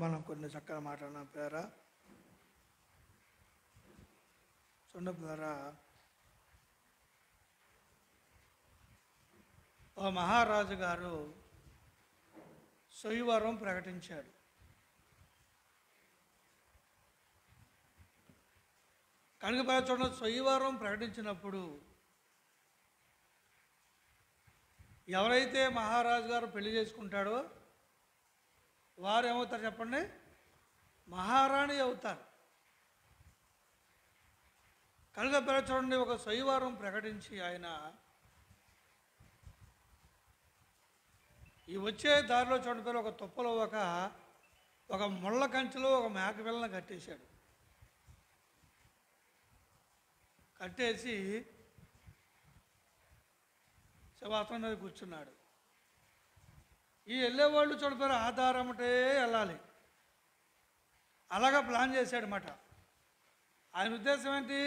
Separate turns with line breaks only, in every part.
మనం కొన్ని చక్కగా మాట్లాడిన పేరా చూడండి పేరా. ఓ మహారాజు గారు సొయ్యవరం ప్రకటించాడు. కనుక చూడండి, సొయ్యవరం ప్రకటించినప్పుడు ఎవరైతే మహారాజు గారు పెళ్లి చేసుకుంటాడో వారు ఏమవుతారు చెప్పండి? మహారాణి అవుతారు. కనుక చూడండి, ఒక సొయ్యవరం ప్రకటించి ఆయన ఈ వచ్చే దారిలో చూడండి ఒక తుప్పలో ఒక ముళ్ళ కంచెలో ఒక మేక పిల్లని కట్టేశాడు. కట్టేసి సింహాసనం మీద కూర్చున్నాడు. ఈ వెళ్ళేవాళ్ళు చూడపోయారు ఆధారమటే వెళ్ళాలి. అలాగా ప్లాన్ చేశాడు అన్నమాట. ఆయన ఉద్దేశం ఏంటి?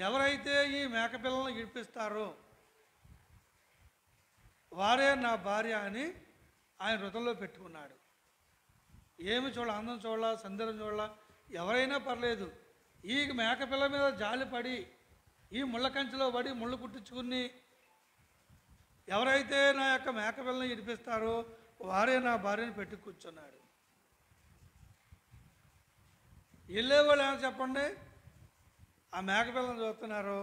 ఎవరైతే ఈ మేకపిల్లలను ఇడిపిస్తారో వారే నా భార్య అని ఆయన హృదయంలో పెట్టుకున్నాడు. ఏమి చూడాల, అందం చూడాల, సందర్భం చూడాల, ఎవరైనా పర్లేదు. ఈ మేకపిల్ల మీద జాలిపడి ఈ ముళ్ళ కంచెలో పడి ముళ్ళు కుట్టించుకుని ఎవరైతే నా యొక్క మేకపిల్లని ఇడిపిస్తారో వారే నా భార్యను పెట్టి కూర్చున్నాడు. వెళ్ళేవాళ్ళు ఏమో చెప్పండి, ఆ మేకపిల్లని చూస్తున్నారు.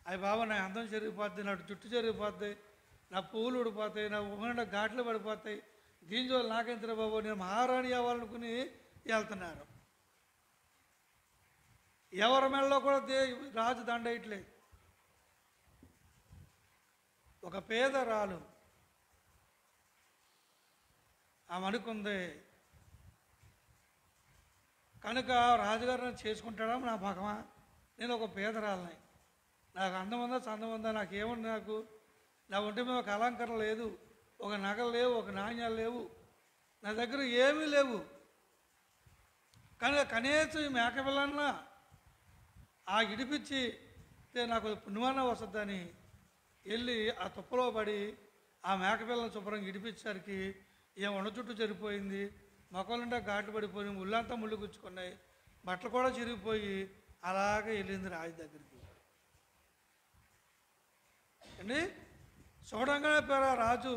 అవి బాబా నా అందం చెరిగిపోద్ది, నా జుట్టు చెరిగిపోద్ది, నా పువ్వులు ఊడిపోతాయి, నా ఊహన ఘాట్లు పడిపోతాయి, దీని జోలు నాకెంత బాబు, నేను మహారాణి అవ్వాలనుకుని వెళ్తున్నారు. ఎవరి మెడలో కూడా రాజు దండయట్లేదు. ఒక పేదరాలు ఆమె అనుకుంది, కనుక రాజుగారిని చేసుకుంటాడా నా భగవా? నేను ఒక పేదరాలని, నాకు అందం ఉందా చందం ఉందా, నాకేముంది, నా ఒంటి మీద ఒక అలంకరణ లేదు, ఒక నగలు లేవు, ఒక నాణ్యాలు లేవు, నా దగ్గర ఏమీ లేవు. కనుక కనీసం ఈ మేకపిల్లన్నా ఇడిపించి నాకు పుణ్యమాన వస్తుందని వెళ్ళి ఆ తుప్పలో పడి ఆ మేకపిల్లని శుభ్రంగా ఇడిపించేసరికి ఏం వండ చుట్టూ చెరిపోయింది, మొక్కలుంటే ఘాట్లు పడిపోయి, ముళ్ళంతా ముళ్ళు గుచ్చుకున్నాయి, బట్టలు కూడా చిరిగిపోయి అలాగే వెళ్ళింది రాజు దగ్గరికి అండి. చూడంగానే పేరు రాజు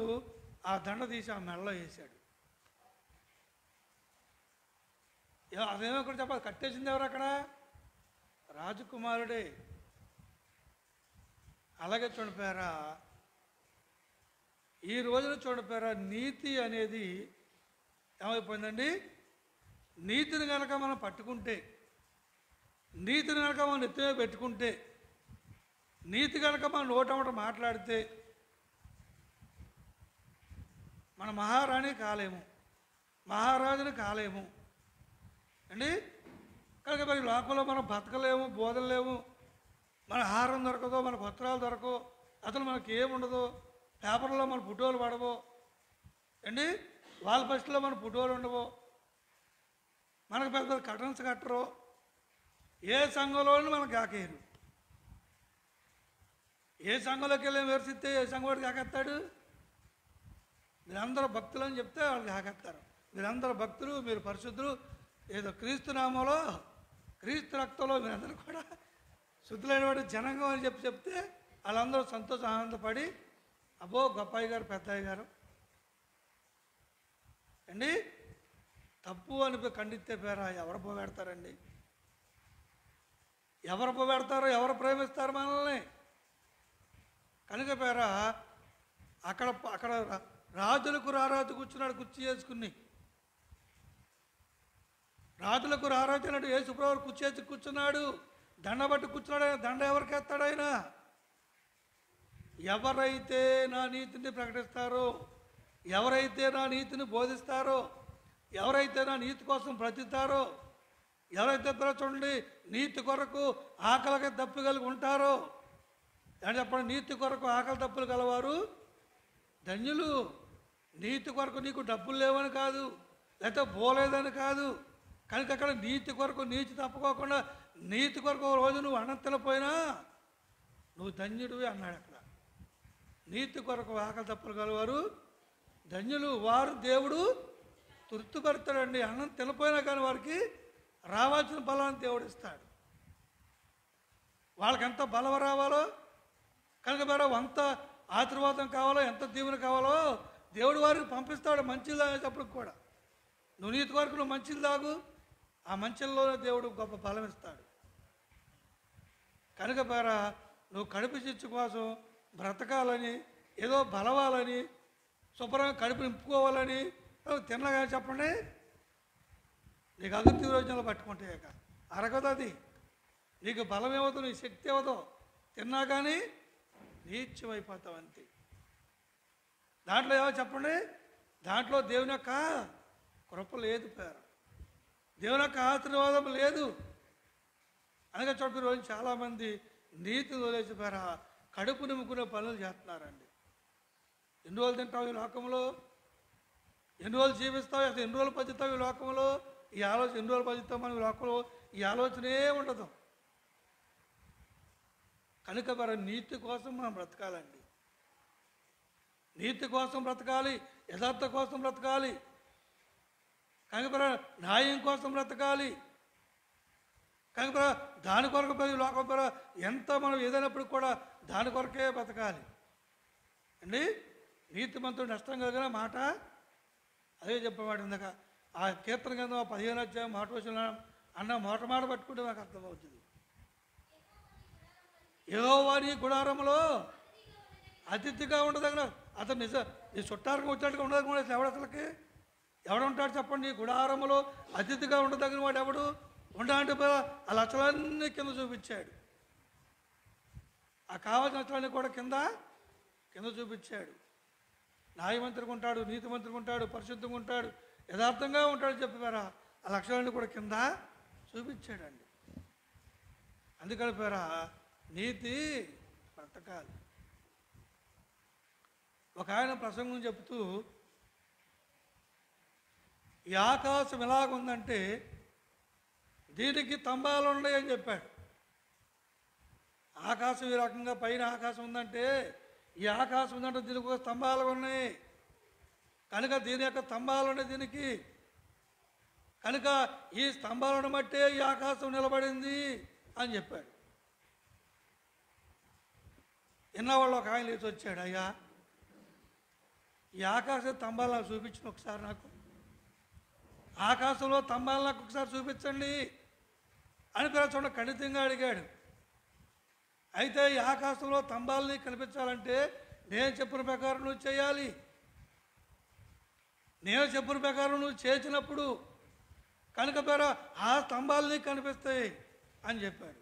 ఆ దండ తీసి ఆ మెడలో వేశాడు. అదేమో ఇక్కడ చెప్పాలి, కట్టేసింది ఎవరు అక్కడ? రాజకుమారుడే. అలాగే చూడిపోయారా, ఈ రోజున చూడిపోయారా, నీతి అనేది ఏమైపోయిందండి? నీతిని కనుక మనం పట్టుకుంటే, నీతిని కనుక మనం నెత్తిమే పెట్టుకుంటే, నీతి కనుక మనం నోటమట మాట్లాడితే మన మహారాణి కాలేము, మహారాజుని కాలేము అండి. కనుక మరి లోకంలో మనం బతకలేము, బోధలేము, మన ఆహారం దొరకదో, మన పత్రాలు దొరకవు, అసలు మనకి ఏముండదు, పేపర్లో మన ఫోటోలు పడవు అండి, వాల్ ఫస్ట్లో మన ఫోటోలు ఉండవు, మనకు పెద్ద కటన్స్ కట్టరు, ఏ సంఘంలోనూ మనకు కాకేయరు. ఏ సంఘంలోకి వెళ్ళి విమర్శిస్తే ఏ సంఘం వాడికి కాకెత్తాడు? మీరందరూ భక్తులు అని చెప్తే వాళ్ళకి కాకెత్తారు. మీరందరూ భక్తులు, మీరు పరిశుద్ధులు, ఏదో క్రీస్తు నామంలో క్రీస్తు రక్తంలో మీరందరూ కూడా శుద్ధులైన వాడు జనంగం అని చెప్తే వాళ్ళందరూ సంతోషం ఆనందపడి అబ్బో గొప్పయ్య గారు, పెద్దయ్య గారు అండి. తప్పు అని ఖండితే పేరా ఎవరు పోగెడతారండి? ఎవరు పోగెడతారో, ఎవరు ప్రేమిస్తారు మనల్ని? కనుక పేరా అక్కడ రాజులకు రారాజు కూర్చున్నాడు, కుర్చీ చేసుకుని. రాజులకు రారాజు అన్నట్టు యేసుప్రభువు కుర్చీ వేసి కూర్చున్నాడు, దండ బట్టి కూర్చున్నాడు. ఆయన దండ ఎవరికి ఎత్తాడు? ఆయన ఎవరైతే నా నీతిని ప్రకటిస్తారో, ఎవరైతే నా నీతిని బోధిస్తారో, ఎవరైతే నా నీతి కోసం బ్రతిస్తారో, ఎవరైతే చూడండి నీతి కొరకు ఆకలికి దప్పు కలిగి ఉంటారో, అని చెప్పండి, నీతి కొరకు ఆకలి దప్పులు గలవారు ధన్యులు. నీతి కొరకు నీకు డబ్బులు లేవని కాదు, లేకపోతే పోలేదని కాదు, కనుక అక్కడ నీతి కొరకు నీతి తప్పుకోకుండా నీతి కొరకు ఒక రోజు నువ్వు అనంతలపోయినా నువ్వు ధన్యుడివి అన్నాడు. అక్కడ నీతి కొరకు ఆకలి తప్పులు గలవారు ధన్యులు, వారు దేవుడు తృప్తిపడతాడండి. అన్నం తినపోయినా కానీ వారికి రావాల్సిన బలాన్ని దేవుడు ఇస్తాడు. వాళ్ళకి ఎంత బలం రావాలో కనుక మరి అంత ఆశీర్వాదం కావాలో, ఎంత దీవెన కావాలో దేవుడు వారికి పంపిస్తాడు. మంచిది తాగేటప్పుడు కూడా నువ్వు నీతి వరకు నువ్వు మంచిది తాగు, ఆ మంచిలోనే దేవుడు గొప్ప బలం ఇస్తాడు. కనుక పేర నువ్వు కడుపు చిచ్చు కోసం బ్రతకాలని, ఏదో బలవాలని, శుభ్రంగా కడుపు నింపుకోవాలని తినగా చెప్పండి, నీకు అభివృద్ధి రోజుల్లో పట్టుకుంటే అరగదు. అది నీకు బలం ఏమవుతుంది, నీ శక్తి ఏమవుతో తిన్నా కానీ నీచమైపోతావు అంతే. దాంట్లో ఏమో చెప్పండి, దాంట్లో దేవుని యొక్క కృప లేదు, పేరు దేవుని యొక్క ఆశీర్వాదం లేదు. అనగా చూడండి, రోజు చాలామంది నీతి వదిలేసి పేర కడుపు నింపుకునే పనులు చేస్తున్నారండి. ఎన్ని రోజులు తింటావు ఈ లోకంలో, ఎన్ని రోజులు జీవిస్తావు, అసలు ఎన్ని రోజులు బతుకుతావు ఈ లోకంలో, ఈ ఆలోచన ఎన్ని రోజులు బతుకుతావు మనం ఈ లోకంలో, ఈ ఆలోచనే ఉండదు. కనుక మరి నీతి కోసం మనం బ్రతకాలండి. నీతి కోసం బ్రతకాలి, యథార్థ కోసం బ్రతకాలి, కనుక న్యాయం కోసం బ్రతకాలి. కనుక దాని కొరకు ప్రతి లోకం ఎంత మనం ఏదైనప్పుడు కూడా దాని కొరకే బ్రతకాలి అండి. నీతిమంతుడు నష్టం కలిగిన మాట అదే చెప్పమాట ఇందాక ఆ కీర్తన గ్రంథం 15వ అధ్యాయం మాట వచ్చిన అన్న మాట పట్టుకుంటే నాకు అర్థమవుతుంది. యెహోవా నీ గుడారంలో అతిథిగా ఉండదగిన అతను నీ చుట్టానికి వచ్చేట్టుగా ఉండదగిన వాడు ఎవడు, అసలుకి ఎవడుంటాడు చెప్పండి? నీ గుడారంలో అతిథిగా ఉండదగిన వాడు ఎవడు? ఉండాలంటే ఆ లక్షలన్నీ కింద చూపించాడు, ఆ కావాల్సిన లక్షలన్నీ కూడా కింద చూపించాడు. న్యాయమంత్రికి ఉంటాడు, నీతిమంత్రికి ఉంటాడు, పరిశుద్ధంగా ఉంటాడు, యథార్థంగా ఉంటాడు చెప్పారా, ఆ లక్షలన్నీ కూడా కింద చూపించాడండి. అందుకని పేరా నీతి బ్రతకాలి. ఒక ఆయన ప్రసంగం చెప్తూ ఈ ఆకాశం ఎలాగుందంటే దీనికి స్తంభాలు ఉన్నాయి అని చెప్పాడు. ఆకాశం ఈ రకంగా పైన ఆకాశం ఉందంటే ఈ ఆకాశం ఉందంటే దీనికి ఒక స్తంభాలు ఉన్నాయి, కనుక దీని యొక్క స్తంభాలు ఉన్నాయి దీనికి, కనుక ఈ స్తంభాలను బట్టే ఈ ఆకాశం నిలబడింది అని చెప్పాడు. విన్నవాళ్ళు ఒక ఆయన లేచి వచ్చాడు, అయ్యా ఈ ఆకాశ స్తంభాలు నాకు చూపించిన ఒకసారి, నాకు ఆకాశంలో స్తంభాలు నాకు ఒకసారి చూపించండి అని చూడండి ఖండితంగా అడిగాడు. అయితే ఈ ఆకాశంలో స్తంభాలని కనిపించాలంటే నేను చెప్పిన ప్రకారం నువ్వు చేయాలి, నేను చెప్పిన ప్రకారం నువ్వు చేసినప్పుడు కనుక పేర ఆ స్తంభాలని కనిపిస్తాయి అని చెప్పాడు.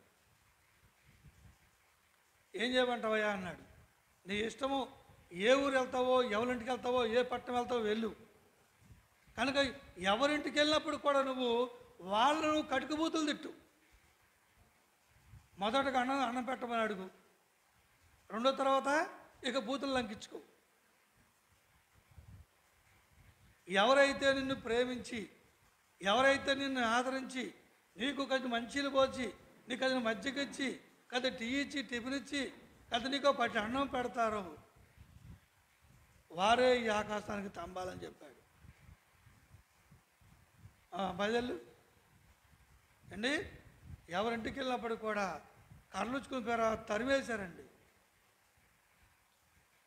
ఏం చేయమంటావయ్యా అన్నాడు. నీ ఇష్టము, ఏ ఊరు వెళ్తావో, ఎవరింటికి వెళ్తావో, ఏ పట్టణం వెళ్తావో వెళ్ళు, కనుక ఎవరింటికి వెళ్ళినప్పుడు కూడా నువ్వు వాళ్ళను కటుకుబూతులు తిట్టు. మొదటగా అన్నం పెట్టమని అడుగు, రెండో తర్వాత ఇక బూతులు లంకించుకో. ఎవరైతే నిన్ను ప్రేమించి, ఎవరైతే నిన్ను ఆదరించి, నీకు కొంచెం మంచిలు పోచి, నీకు అది మజ్జిగిచ్చి, కదా టీ ఇచ్చి, టిఫిన్ ఇచ్చి, కదా నీకు పట్టి అన్నం పెడతారో వారే ఈ ఆకాశానికి స్తంభాలని చెప్పాడు. బయలు అండి, ఎవరింటికి వెళ్ళినప్పుడు కూడా కర్లుచుకుని పేర తరివేశారండి.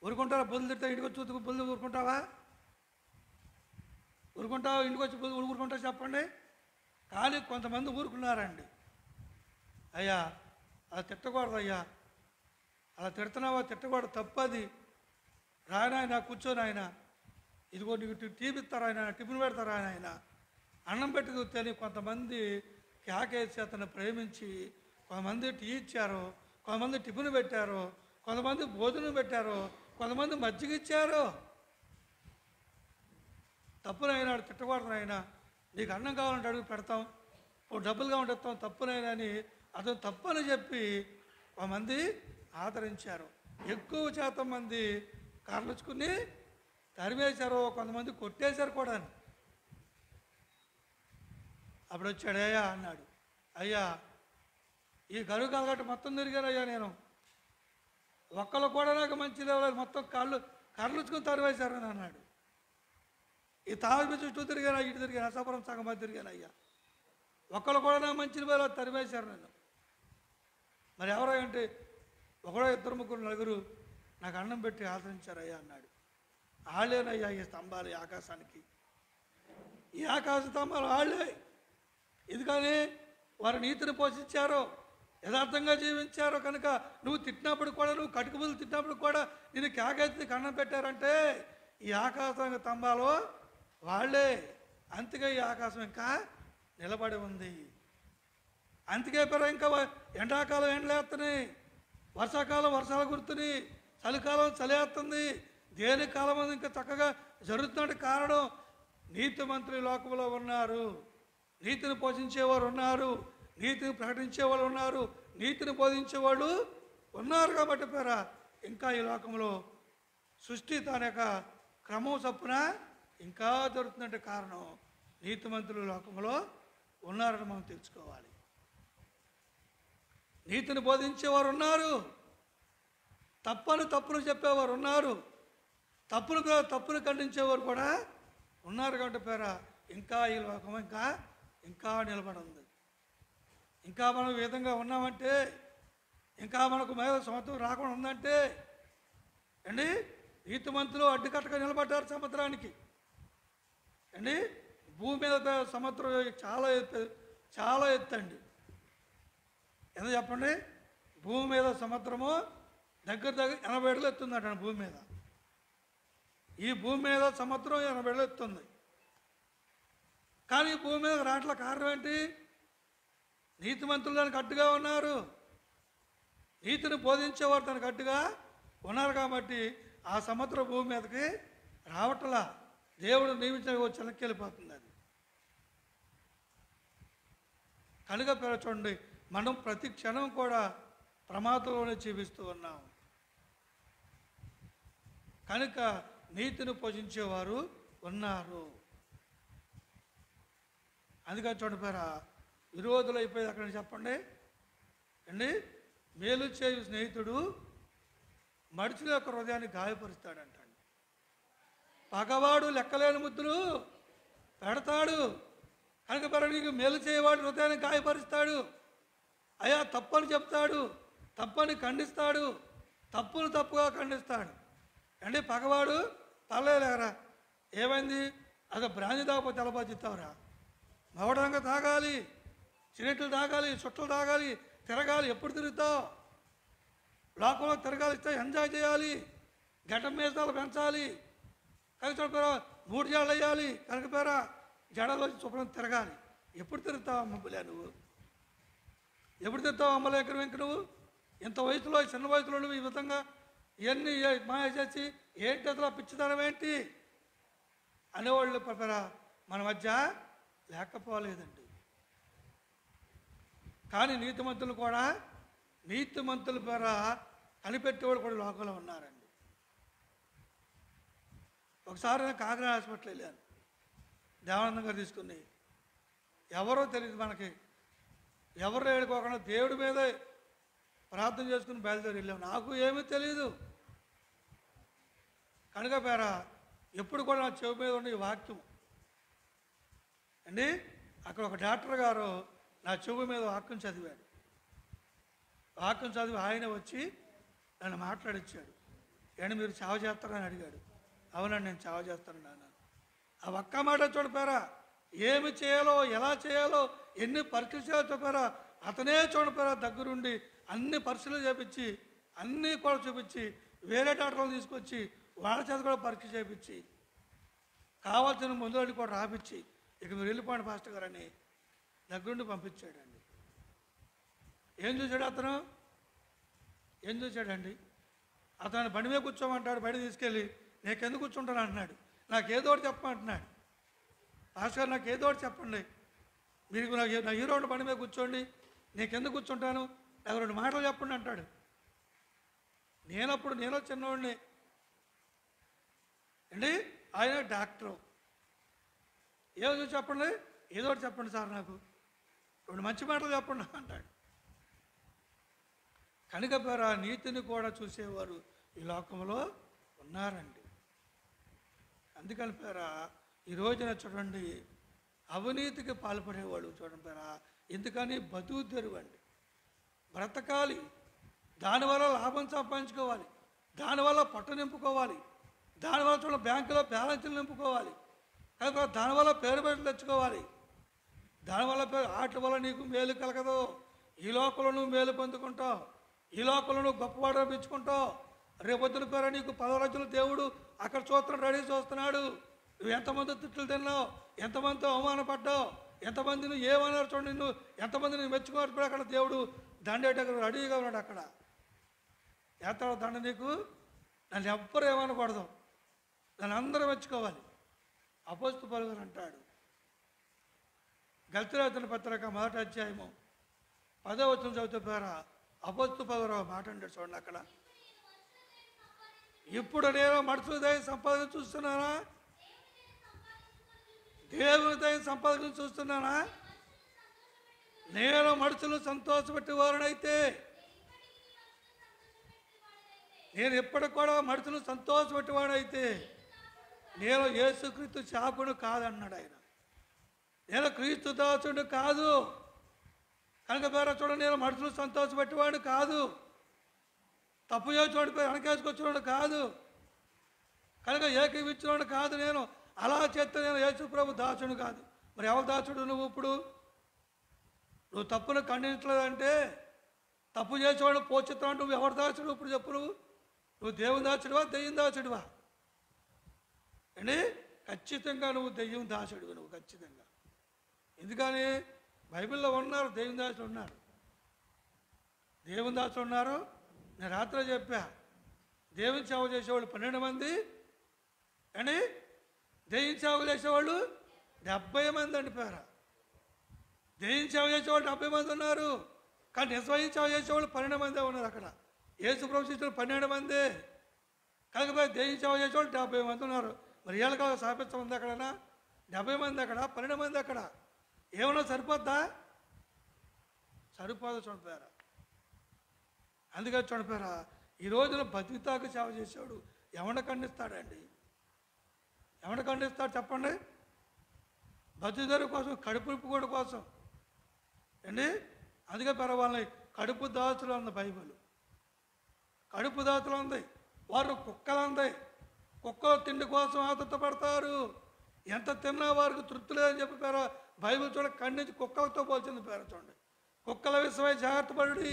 ఊరుకుంటారా? బుద్ధులు తిడితే ఇంటికి వచ్చి చూతుకు బుద్ధులు ఊరుకుంటావా? ఊరుకుంటావా? ఇంటికి వచ్చి బుద్ధులు ఊరుకుంటావు చెప్పండి. కానీ కొంతమంది ఊరుకున్నారండి. అయ్యా అలా తిట్టకూడదు, అయ్యా అలా తిడుతున్నావా, తిట్టకూడదు, తప్పది, రాయనాయన కూర్చొని ఆయన, ఇదిగో నీకు టీవీ ఇస్తారా ఆయన, టిఫిన్ పెడతారా ఆయన, అన్నం పెట్టి చూస్తే కొంతమంది కేకేసి అతను ప్రేమించి కొంతమంది టీ ఇచ్చారు, కొంతమంది టిఫిన్ పెట్టారు, కొంతమంది భోజనం పెట్టారు, కొంతమంది మజ్జిగ ఇచ్చారు. తప్పునైనా తిట్టకూడదు ఆయన, నీకు అన్నం కావాలంటే అడుగు పెడతాం, డబ్బులు కావాలంటే ఇస్తాం, తప్పునైనా అని అతను తప్పని చెప్పి కొంతమంది ఆదరించారు. ఎక్కువ శాతం మంది కార్లుచుకుని తరిమేశారు, కొంతమంది కొట్టేశారు కూడా. అప్పుడు వచ్చాడు, అయ్యా అన్నాడు, అయ్యా ఈ గరువు కలగట్టు మొత్తం తిరిగారయ్యా, నేను ఒక్కళ్ళు కూడా నాకు మంచి లేవలేదు, మొత్తం కర్లుచుకుని తరివేశారని అన్నాడు. ఈ తాళ చుట్టూ తిరిగాను, ఇటు తిరిగాను, అసాపురం సగం మంది తిరిగాను అయ్యా. ఒకళ్ళు కూడా నా మంచి వేళ తరివేశారు నన్ను. మరి ఎవరో అంటే ఒకడో ఇద్దరు ముగ్గురు నలుగురు నాకు అన్నం పెట్టి ఆదరించారయ్యా అన్నాడు. వాళ్ళేనయ్యా ఈ స్తంభాలు, ఈ ఆకాశానికి, ఈ ఆకాశ స్తంభాలు వాళ్ళే. ఎందుకని వారు నీతిని పోషించారో, యథార్థంగా జీవించారో కనుక నువ్వు తిట్టినప్పుడు కూడా, నువ్వు కటుకుబులు తిట్టినప్పుడు కూడా నేను కేకెత్తి అన్నం పెట్టారంటే ఈ ఆకాశ స్తంభాలు వాళ్ళే. అందుకే ఈ ఆకాశం ఇంకా నిలబడి ఉంది. అందుకే ఇంకా ఎండాకాలం ఎండలేస్తున్నాయి, వర్షాకాలం వర్షాలు కురుతున్నాయి, చలికాలం చలేస్తుంది. దేని కాలం ఇంకా చక్కగా జరుగుతున్న కారణం నీతిమంతులు ఈ లోకంలో ఉన్నారు, నీతిని పోషించేవారు ఉన్నారు, నీతిని ప్రకటించేవాళ్ళు ఉన్నారు, నీతిని బోధించేవాళ్ళు ఉన్నారు. కాబట్టి పేరా ఇంకా ఈ లోకంలో సృష్టి తన యొక్క క్రమం చప్పున ఇంకా జరుగుతుందంటే కారణం నీతిమంతులు లోకంలో ఉన్నారని మనం తెలుసుకోవాలి. నీతిని బోధించేవారు ఉన్నారు, తప్పును చెప్పేవారు ఉన్నారు, తప్పును ఖండించేవారు కూడా ఉన్నారు. కాబట్టి పేరా ఇంకా ఈ లోకం ఇంకా నిలబడింది. ఇంకా మనం ఈ విధంగా ఉన్నామంటే, ఇంకా మనకు మీద సంవత్సరం రాకుండా ఉందంటే అండి, నీతిమంతులు అడ్డుకట్టగా నిలబడ్డారు సముద్రానికి అండి. భూమి మీద సముద్రం చాలా ఎత్తండి. ఎంత చెప్పండి, భూమి మీద సముద్రము దగ్గర 80 అడుగులు ఎత్తుందట భూమి మీద. ఈ భూమి మీద సముద్రం 80 అడుగులు ఎత్తుంది. కానీ భూమి మీద రాట్ల కారణం ఏంటి? నీతిమంతులు దానికి అడ్డుగా ఉన్నారు, నీతిని బోధించేవారు దానికి అడ్డుగా ఉన్నారు. కాబట్టి ఆ సముద్రం భూమి మీదకి రావట్లా, దేవుడు నియమించిన చిలకెళ్ళిపోతుంది అది. కనుక చూడండి, మనం ప్రతి క్షణం కూడా ప్రమాదంలోనే జీవిస్తూ ఉన్నాం. కనుక నీతిని పోషించేవారు ఉన్నారు. అందుకని చూడపోయారా, విరోధులు అయిపోయేది అక్కడ చెప్పండి అండి. మేలు చేయు స్నేహితుడు మనుషుల యొక్క హృదయాన్ని గాయపరుస్తాడంటండి. పగవాడు లెక్కలేని ముద్దులు పెడతాడు. కనుక నీకు మేలు చేయవాడు హృదయాన్ని గాయపరుస్తాడు. అయ్యా తప్పని చెప్తాడు, తప్పని ఖండిస్తాడు, తప్పుగా ఖండిస్తాడు అండి. పగవాడు పర్లేదురా, ఏమైంది, అది బ్రాంతి తాగకపోతే తెలబోతావురా, మవడంగా తాగాలి, సిగరెట్లు తాగాలి, చుట్టలు తాగాలి, తిరగాలి. ఎప్పుడు తిరుగుతావు? లోకంలో తిరగాలి, ఎంజాయ్ చేయాలి, గడ్డం మీసాలు పెంచాలి, కనుక 3 జడలు వేయాలి, కనుక పేరా జడలో శుభ్రం తిరగాలి. ఎప్పుడు తిరుగుతావు అమ్మలే నువ్వు? ఎప్పుడు తిరుగుతావు అమ్మలే ఇంక నువ్వు? ఇంత వయసులో, చిన్న వయసులో నువ్వు ఈ విధంగా ఇవన్నీ మాయ చేసి ఏంటి అసలు పిచ్చితనం ఏంటి అనేవాళ్ళు పేరా మన మధ్య లేకపోలేదండి. కానీ నీతిమంతులు పేర కనిపెట్టేవాళ్ళు కూడా లోకంలో ఉన్నారండి. ఒకసారి నేను కాకినాడ హాస్పిటల్ వెళ్ళాను, దేవానందం గారు తీసుకుని. ఎవరో తెలియదు మనకి, ఎవరు ఏడుకోకుండా దేవుడి మీదే ప్రార్థన చేసుకుని బయలుదేరి వెళ్ళాము. నాకు ఏమీ తెలియదు. కనుక పేర ఎప్పుడు కూడా నా చెవి మీద ఉన్న ఈ వాక్యం అండి. అక్కడ ఒక డాక్టర్ గారు నా చెవి మీద వాక్యం చదివాడు. వాక్యం చదివి ఆయన వచ్చి నన్ను మాట్లాడిచ్చాడు. ఏంటి మీరు చావ చేస్తారని అడిగాడు. అవునండి నేను చావ చేస్తాను నాన్న. ఆ ఒక్క మాట చూడపారా, ఏమి చేయాలో, ఎలా చేయాలో, ఎన్ని పరీక్షలు చేయాలో చెప్పారా, అతనే చూడపారా దగ్గరుండి అన్ని పరీక్షలు చేపించి, అన్నీ కూడా చూపించి, వేరే డాక్టర్లు తీసుకొచ్చి వాళ్ళ చేత కూడా పరీక్ష చేపించి, కావాల్సిన మందులని కూడా రాపించి, ఇక మీరు వెళ్ళిపోండి పాస్టర్ గారు అని దగ్గరుండి పంపించాడండి. ఏం చూశాడు అతను? ఏం చూశాడండి? అతను బండి మీద కూర్చోమంటాడు, బయట తీసుకెళ్ళి నీకెందుకు కూర్చుంటాను అంటున్నాడు. నాకేదో ఒకటి చెప్పమంటున్నాడు. పాస్టర్ గారు నాకు ఏదో ఒకటి చెప్పండి, మీరు నా హీరో బండి మీద కూర్చోండి, నీకెందుకు కూర్చుంటాను, నాకు 2 మాటలు చెప్పండి అంటాడు. నేను చిన్నవాడిని అండి, ఆయన డాక్టరు. ఏదో చెప్పండి, ఏదో ఒకటి చెప్పండి సార్, నాకు 2 మంచి మాటలు చెప్పండి అంటాడు. కనుక పేర నీతిని కూడా చూసేవారు ఈ లోకంలో ఉన్నారండి. అందుకని పేర ఈ రోజున చూడండి అవినీతికి పాల్పడేవాళ్ళు చూడండి, ఎందుకని బతుకు తెరువండి, బ్రతకాలి, దానివల్ల లాభం సంపాదించుకోవాలి, దానివల్ల పట్టు నింపుకోవాలి, దానివల్ల చూడండి బ్యాంకులో బ్యాలెన్స్లు నింపుకోవాలి, దానివల్ల పేరు పెట్టి తెచ్చుకోవాలి, దానివల్ల వాటి వల్ల నీకు మేలు కలగదు. ఈ లోకంలో నువ్వు మేలు పొందుకుంటావు, ఈ లోకంలో నువ్వు గొప్పవాడు రప్పించుకుంటావు. రేపొద్దున పేరు నీకు 10 రోజులు దేవుడు అక్కడ చూస్తున్నాడు, రెడీ చూస్తున్నాడు. నువ్వు ఎంతమంది తిట్లు తిన్నావు, ఎంతమందితో అవమానపడ్డావు, ఎంతమంది నువ్వు ఏమన్నారు చూడండి, నువ్వు ఎంతమంది నువ్వు మెచ్చుకోవాలి. అక్కడ దేవుడు దండేట రెడీగా ఉన్నాడు. అక్కడ ఎత్తాడు దండ నీకు. నన్ను ఎవ్వరు ఏమనకూడదు, నన్ను అందరూ మెచ్చుకోవాలి. అపోస్తలుల పౌలు అంటాడు, గలతీయులకు రాసిన పత్రిక 1వ అధ్యాయము 10వ వచనం చదివితే పేర అపోస్తలుల పౌలు మాట అంటాడు చూడండి అక్కడ. ఇప్పుడు నేను మనుషుల దయ సంపాదన చూస్తున్నానా, దేవుని దయ సంపాదన చూస్తున్నానా? నేను మనుషులు సంతోషపెట్టేవారునైతే, నేను ఎప్పటికి కూడా మనుషులు సంతోషపెట్టేవాడైతే నేను యేసుక్రీస్తు శాపను కాదన్నాడు ఆయన. నేను క్రీస్తు దాసుడు కాదు కనుక పేర చూడండి, నేను మనుషులు సంతోషపెట్టేవాడు కాదు, తప్పు చేసేవాడి పేరు వెనకేసుకొచ్చేవాడు కాదు, కనుక ఏకీవించేవాడు కాదు. నేను అలా చేస్తే నేను యేసు ప్రభు దాసుడు కాదు. మరి ఎవరు దాసుడు నువ్వు? ఇప్పుడు నువ్వు తప్పును ఖండించలేదంటే, తప్పు చేసేవాడు పోషిస్తావు, నువ్వు ఎవరు దాసుడు? ఇప్పుడు చెప్పు, నువ్వు దేవుని దాసుడివా దెయ్యం దాసుడివా? అండి ఖచ్చితంగా నువ్వు దెయ్యం దాసుడివి, నువ్వు ఖచ్చితంగా. ఎందుకని బైబిల్లో ఉన్నారు దేవుని దాసులు ఉన్నారు, దేవుని దాసులు ఉన్నారు. నేను రాత్రి చెప్పా, దేవుని సేవ చేసేవాళ్ళు 12 మంది అండి, దెయ్యం సేవ చేసేవాళ్ళు 70 మంది అండి పేర. దెయ్యం సేవ చేసేవాళ్ళు 70 మంది ఉన్నారు, కానీ నిజమైన సేవ చేసేవాళ్ళు 12 మందే ఉన్నారు. అక్కడ యేసు ప్రభు శిష్యులు 12 మందే, కనుక దెయ్యం సేవ చేసేవాళ్ళు 70 మంది ఉన్నారు. మరి ఏళ్ళ సాపెత్తం ఉంది అక్కడనా? 70 మంది అక్కడ, 12 మంది అక్కడ. ఏమన్నా సరిపోద్దా? సరిపోదు చూడపోయారా. అందుకని చూడపోయారా, ఈ రోజున బతికితాకు సేవ చేసేవాడు ఎవరిని ఖండిస్తాడండి? ఎవరిని ఖండిస్తాడు చెప్పండి? బతుకుదరి కోసం, కడుపు కూడా కోసం అండి. అందుకే పేర వాళ్ళని కడుపు దాచులు ఉంది బైబిల్. కడుపు దాచులు ఉంది, వారు కుక్కలు ఉంది. కుక్కలు తిండి కోసం ఆతృత పడతారు, ఎంత తిన్నా వారికి తృప్తి లేదని చెప్పి పేర బైబిల్ చూడ ఖండించి కుక్కలతో పోల్చింది పేర. చూడండి, కుక్కల విషయమై జాగ్రత్త పడి,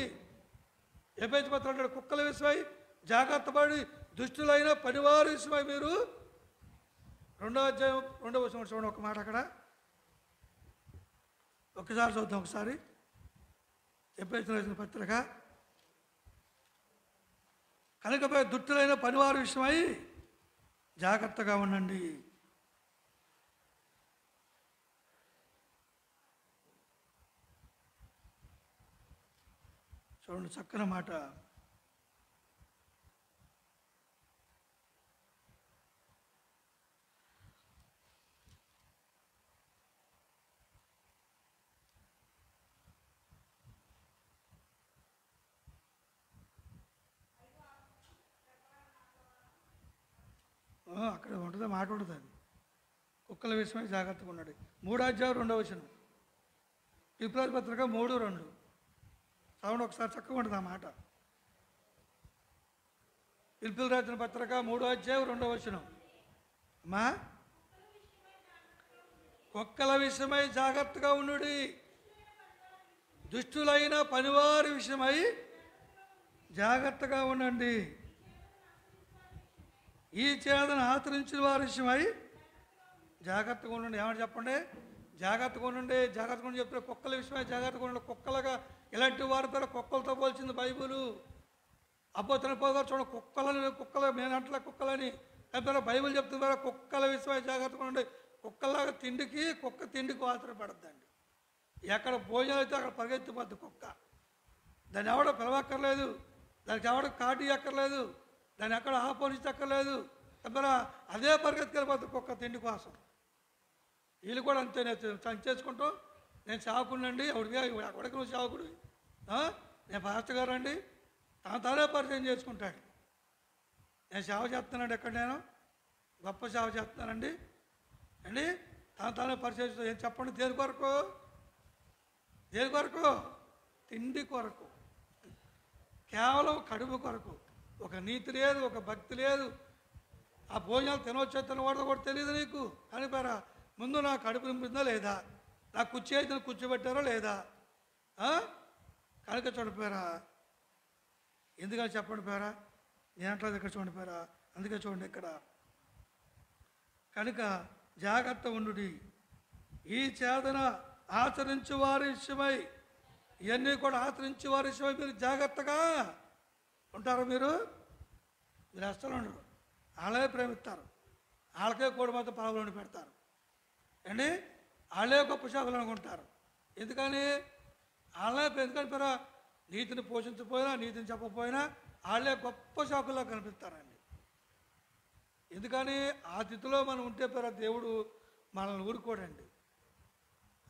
ఎఫెసీ పత్రిక అంటాడు, కుక్కల విషయమై జాగ్రత్త పడి దుష్టులైన పనివారి విషయమై మీరు. 2వ అధ్యాయం 2వ వచనం చూడండి ఒక మాట అక్కడ, ఒకసారి చూద్దాం ఒకసారి. ఎఫెసీ రాసిన పత్రిక, కనుకపై దుష్టులైన పనివారి విషయమై జాగ్రత్తగా ఉండండి. చూడండి చక్కని మాట. అక్కడ ఉంటుంది మాట ఉంటుంది, అది కుక్కల విషయమై జాగ్రత్తగా ఉన్నాడు. 3వ అధ్యాయం 2వ వచనం, ఫిలిప్పీయుల పత్రిక 3:2 చదవండి ఒకసారి, చక్కగా ఉంటుంది ఆ మాట. ఫిలిప్పీయులకు రాసిన పత్రిక 3వ అధ్యాయం 2వ వచనం. అమ్మా, కుక్కల విషయమై జాగ్రత్తగా ఉండుడి, దుష్టులైన పనివారి విషయమై జాగ్రత్తగా ఉండండి, ఈ చేదను ఆచరించిన వారి విషయమై జాగ్రత్తగా ఉండండి. ఏమని చెప్పండి? జాగ్రత్తగా ఉండండి. జాగ్రత్తగా ఉండి చెప్తే కుక్కల విషయమై జాగ్రత్తగా ఉండండి. కుక్కలుగా ఇలాంటి వారి పేరు కుక్కలతో పోల్చింది బైబిలు. అబ్బోతన పోగా చూడండి, కుక్కలు నేనంటలే కుక్కలని పేరు బైబిల్ చెప్తుంది పేరు. కుక్కల విషయమై జాగ్రత్తగా ఉండండి. కుక్కలాగా కుక్క తిండికి ఆధారపడద్దండి. ఎక్కడ భోజనం అయితే అక్కడ పరిగెత్తిపోద్ది కుక్క. దాన్ని ఎవడో పిలవక్కర్లేదు, దానికి ఎవడో కాటి ఎక్కర్లేదు, దాన్ని ఎక్కడ ఆపోనించక్కర్లేదు, అదే పరిగెత్తుకెళ్ళిపోతుంది కుక్క తిండి కోసం. వీళ్ళు కూడా అంతే, నేను చేసుకుంటూ నేను సేవకుడినండి, ఎవడికి నువ్వు సేవకుడు, నేను పాస్టర్ గారు అండి, తానే పరిచయం చేసుకుంటాడు. నేను సేవ చేస్తున్నాడు, ఎక్కడ నేను గొప్ప సేవ చేస్తున్నానండి అండి తానే పరిచయం. ఏం చెప్పండి, దేని కొరకు? దేని కొరకు? తిండి కొరకు, కేవలం కడుపు కొరకు. ఒక నీతి లేదు, ఒక భక్తి లేదు. ఆ భోజనాలు తినవచ్చో తినకూడదో కూడా తెలియదు నీకు. కానీ పేరా ముందు నా కడుపు నింపిందా లేదా, నా కుర్చీ అయితే కూర్చోబెట్టారో లేదా? కనుక చూడపోయారా, ఎందుకని చెప్పండి పేరా, నేను అంటలేదు ఇక్కడ చూడండి పేరా. అందుకే చూడండి ఇక్కడ, కనుక జాగ్రత్త ఉండుడి, ఈ చేదన ఆచరించు వారి విషయమై, ఇవన్నీ కూడా ఆచరించే వారి విషయమై మీరు జాగ్రత్తగా ఉంటారు. మీరు అస్సలు ఉండరు. వాళ్ళే ప్రేమిస్తారు, వాళ్ళకే కూడా మాత్రం పొలంలో పెడతారు అండి. వాళ్ళే గొప్ప శాఖలు అనుకుంటారు. ఎందుకని? ఎందుకంటే పేరా నీతిని పోషించకపోయినా, నీతిని చెప్పకపోయినా వాళ్ళే గొప్ప శాఖల్లో కనిపిస్తారండి. ఎందుకని? ఆ స్థితిలో మనం ఉంటే పేరా దేవుడు మనల్ని ఊరుకోడండి.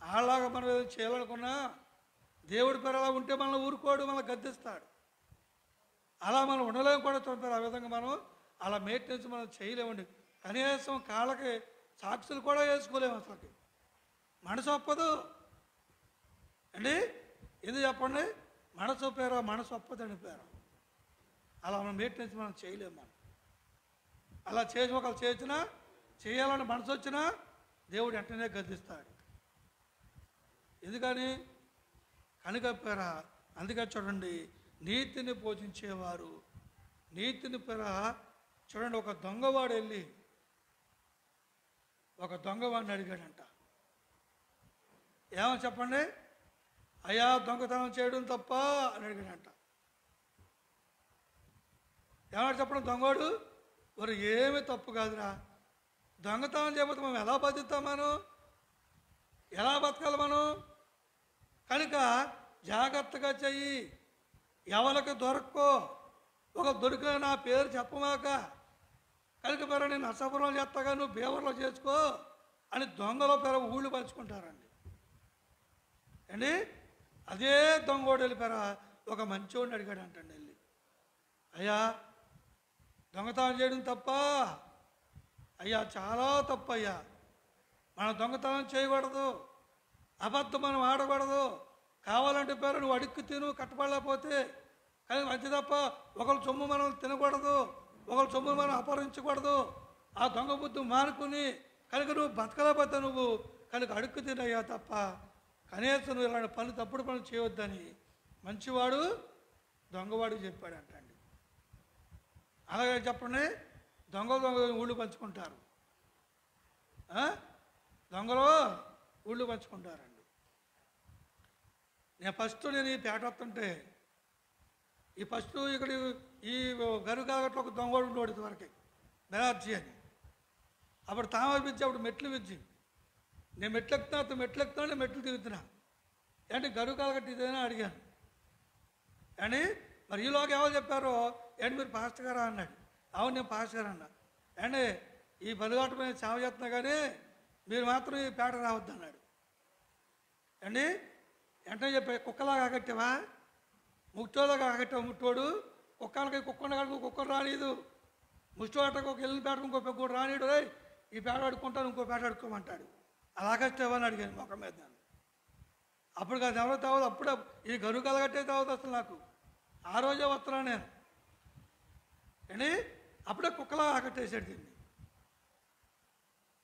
అలాగా మనం ఏదో చేయాలనుకున్నా దేవుడి పేరు అలా ఉంటే మనల్ని ఊరుకోడు, మనల్ని గద్దిస్తాడు. అలా మనం ఉండలేము కూడా చూడతారు. ఆ విధంగా మనం అలా మెయింటెనెన్స్ మనం చేయలేమండి. కనీసం కాళ్ళకి సాక్షులు కూడా వేసుకోలేము. అసలుకి మనసు ఒప్పదు అండి. ఎందుకు చెప్పండి? మనసు పేరు, మనసు ఒప్పదండి పేరు. అలా మనం మెయింటెనెన్స్ మనం చేయలేము. మనం అలా చేసి ఒకళ్ళు చేసినా, చేయాలని మనసు వచ్చినా దేవుడు వెంటనే గద్దిస్తాడు. ఎందుకని? కనుక పేరా అందుకే చూడండి, నీతిని పోషించేవారు, నీతిని పేరా చూడండి. ఒక దొంగవాడు వెళ్ళి ఒక దొంగవాడిని అడిగాడంట. ఏమని చెప్పండి? అయ్యా దొంగతనం చేయడం తప్ప అని అడిగాడంట. ఏమన్నా చెప్పడం? దొంగవాడు మరి ఏమీ తప్పు కాదురా, దొంగతనం చేయకపోతే మనం ఎలా బతుకుతాం, మనం ఎలా బతకాలి మనం? కనుక జాగ్రత్తగా చెయ్యి, ఎవరికి దొరక్కో, ఒక దొరికిన నా పేరు చెప్పమాక, కనుక పేర నేను అసఫలం చేస్తాగా నువ్వు బేవర్లో చేసుకో అని దొంగలో పేర ఊళ్ళు పంచుకుంటారండి అండి. అదే దొంగోడు వెళ్ళిపోయారా ఒక మంచోడిని అడిగాడు అంటండి. వెళ్ళి, అయ్యా దొంగతనం చేయడం తప్ప? అయ్యా చాలా తప్పు అయ్యా, మనం దొంగతనం చేయకూడదు, అబద్ధం మనం ఆడకూడదు, కావాలంటే పేరు నువ్వు అడుక్కు తిను కట్టబడలేకపోతే, కానీ మంచి తప్ప ఒకళ్ళ సొమ్ము మనం తినకూడదు, ఒకళ్ళ సొమ్ము మనం అపహరించకూడదు. ఆ దొంగ బుద్ధి మానుకుని కనుక నువ్వు బతకలేకపోతే నువ్వు కనుక అడుక్కు తినయ్యా తప్ప కనీసం నువ్వు ఇలాంటి పనులు తప్పుడు పనులు చేయవద్దని మంచివాడు దొంగవాడికి చెప్పాడంటండి. అలాగే చెప్పండి, దొంగలు ఊళ్ళు పంచుకుంటారు, దొంగలు ఊళ్ళు పంచుకుంటారండి. నేను ఈ పేట వస్తుంటే ఈ ఇక్కడ ఈ గరుకాగట్లో ఒక దొంగోడు ఉండేది వరకు బెనార్జీ అని. అప్పుడు తామర విద్య, అప్పుడు మెట్లు విద్య. నేను మెట్లు ఎక్కుతున్నా మెట్లు తిరుగుతున్నా. ఏంటి గరుకాగట్టు ఇదేనా అడిగాను. అండి మరి ఈలోగా ఎవరు చెప్పారో, ఏంటి మీరు పాస్టర్ గారా అన్నాడు. అవును నేను పాస్టర్ గారు అన్నా. అండి ఈ బలుగాట మీద సేవ చేస్తున్నా కానీ మీరు మాత్రం ఈ పేట రావద్దు అన్నాడు అండి. వెంటనే చెప్పా, కుక్కలాగా ఆగట్టావా, ముట్టోలాగా ఆగట్టావు, ముట్టోడు కుక్కలకి కుక్కను రానిదు, ముష్టోటకు ఒక వెళ్ళిన పేట ఇంకో కూడా రానిడు, రే ఈ పేట అడుక్కుంటాను ఇంకో పేట అడుక్కోమంటాడు. అలాగట్టేవని అడిగాను మొక్క మీద. నేను అప్పుడు కాదు ఎవరో తావదు, అప్పుడు ఈ గరువు కలగట్టే తావదు అసలు నాకు. ఆ రోజే వస్తున్నాను నేను అండి. అప్పుడే కుక్కలా ఆకట్టేసాడు దీన్ని.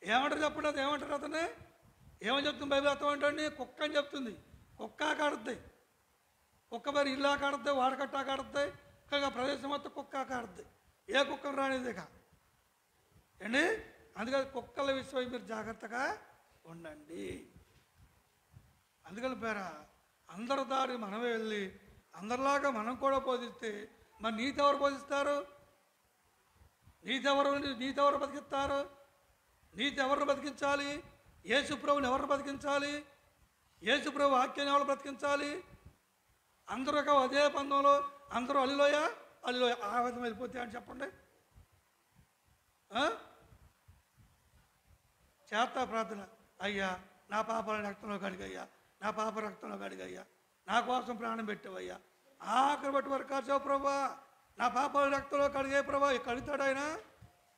ఏమంటారు చెప్పండి, అది ఏమంటారు అతనే ఏమని చెప్తుంది బైబిల్ అర్థం ఏంటండి? కుక్క అని చెప్తుంది. కుక్క ఆకాడుద్ది, కుక్క మరి ఇల్లు ఆకాడుద్ది, వాడకట్టు ఆకాడుద్ది, ఇంకా ప్రదేశం మొత్తం కుక్క ఆకాడుద్ది. ఏ కుక్కను రానిదిక అండి. అందుకని కుక్కల విషయం మీరు జాగ్రత్తగా ఉండండి. అందుకని పేరా అందరి దారి మనమే వెళ్ళి అందరిలాగా మనం కూడా బోధిస్తే మరి నీతి ఎవరు బోధిస్తారు? నీతి ఎవరు బతికిస్తారు? నీతి ఎవరిని బతికించాలి? యేసుప్రభుని ఎవరిని బతికించాలి? యేసుప్రభు వాక్యాన్ని ఎవరు బ్రతికించాలి? అందరూ అదే పందంలో అందరూ అల్లిలోయ ఆ విధం వెళ్ళిపోతే అని చెప్పండి. చేస్తా ప్రార్థన, అయ్యా నా పాపాల రక్తంలో కడిగయ్యా, నా పాప రక్తంలో కడిగయ్యా, నా కోసం ప్రాణం పెట్టావయ్యా, ఆఖరి బట్టి వరకు కాచావు ప్రభా, నా పాపాల రక్తంలో కడిగే ప్రభా. కడుగుతాడు ఆయన,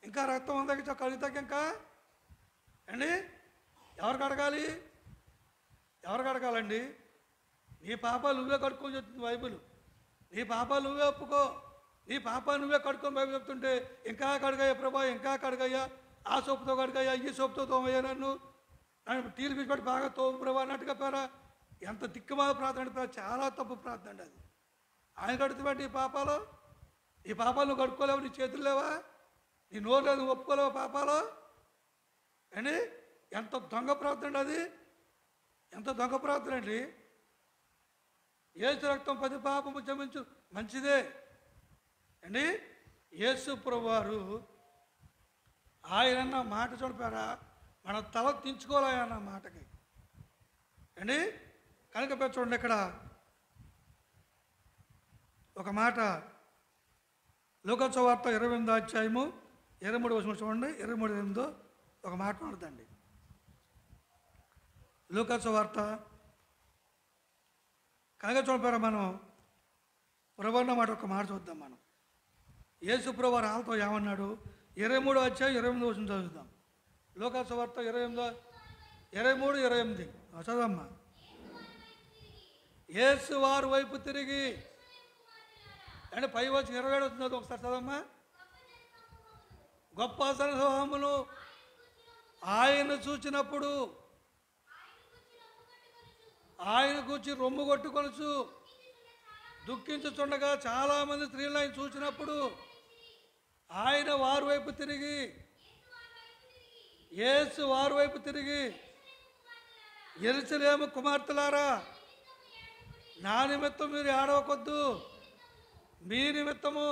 ఇంకా రక్తం ఉందా కడుగుతాక ఇంకా అండి ఎవరికి అడగాలి? ఎవరికి అడగాలండి? నీ పాపాలు నువ్వే కడుక్కొని చెప్తుంది బైబిల్. నీ పాపాలు నువ్వే ఒప్పుకో, నీ పాపాలు నువ్వే కడుక్కొని బైబిల్ చెప్తుంటే ఇంకా కడగయ్యా ప్రభా, ఇంకా కడగయ్యా, ఆ సోపుతో కడగయ్యా, ఈ సోపుతో తోమయ్యా, నన్ను టీలు పిచ్చిపెట్టి బాగా తోము ప్రభా అన్నట్టుగా పేరా. ఎంత దిక్కుమాల ప్రార్థన అంటే చాలా తప్పు ప్రార్థన అండి అది. ఆయన కడుతుబట్టి ఈ పాపాలు నువ్వు కడుక్కోలేవు, నీ చేతులు లేవా, నీ నోరు లేదు, నువ్వు ఒప్పుకోలేవా పాపాలు అండి? ఎంత దొంగ ప్రార్థన అది, ఎంత దొంగ ప్రార్థన అండి. యేసు రక్తం 10 పాపము క్షమించు మంచిదే అండి. యేసు ప్రభువారు ఆయన మాట చూడపారా, మన తల దించుకోవాలి అన్న మాటకి అండి. కనుక చూడండి, ఇక్కడ ఒక మాట లూకా సువార్త 28వ అధ్యాయము 23వ వచనం చూడండి. 23:8 ఒక మాట ఉంటుందండి. లూకా సువార్త కనుక చూడపారా, మనం ప్రభువన్న మాట ఒక మాట చూద్దాం. మనం యేసు ప్రభువారు వాళ్ళతో ఏమన్నాడు? 23వ అధ్యాయం 28వ వచనం చదువుదాం. లూకా సువార్త 23:28 చదవమ్మా. యేసు వారి వైపు తిరిగి అంటే పై వచ్చి 27 వస్తుంది, ఒకసారి చదవమ్మా. గొప్ప సమూహమును ఆయన చూచినప్పుడు ఆయన కూర్చి రొమ్ము కొట్టుకొనుచు దుఃఖించుచుండగా చాలామంది స్త్రీలు ఆయన చూసినప్పుడు ఆయన వారి వైపు తిరిగి, యేసు వారి వైపు తిరిగి, యెరూషలేము కుమార్తెలారా, నా నిమిత్తం మీరు ఏడవకొద్దు, మీ నిమిత్తము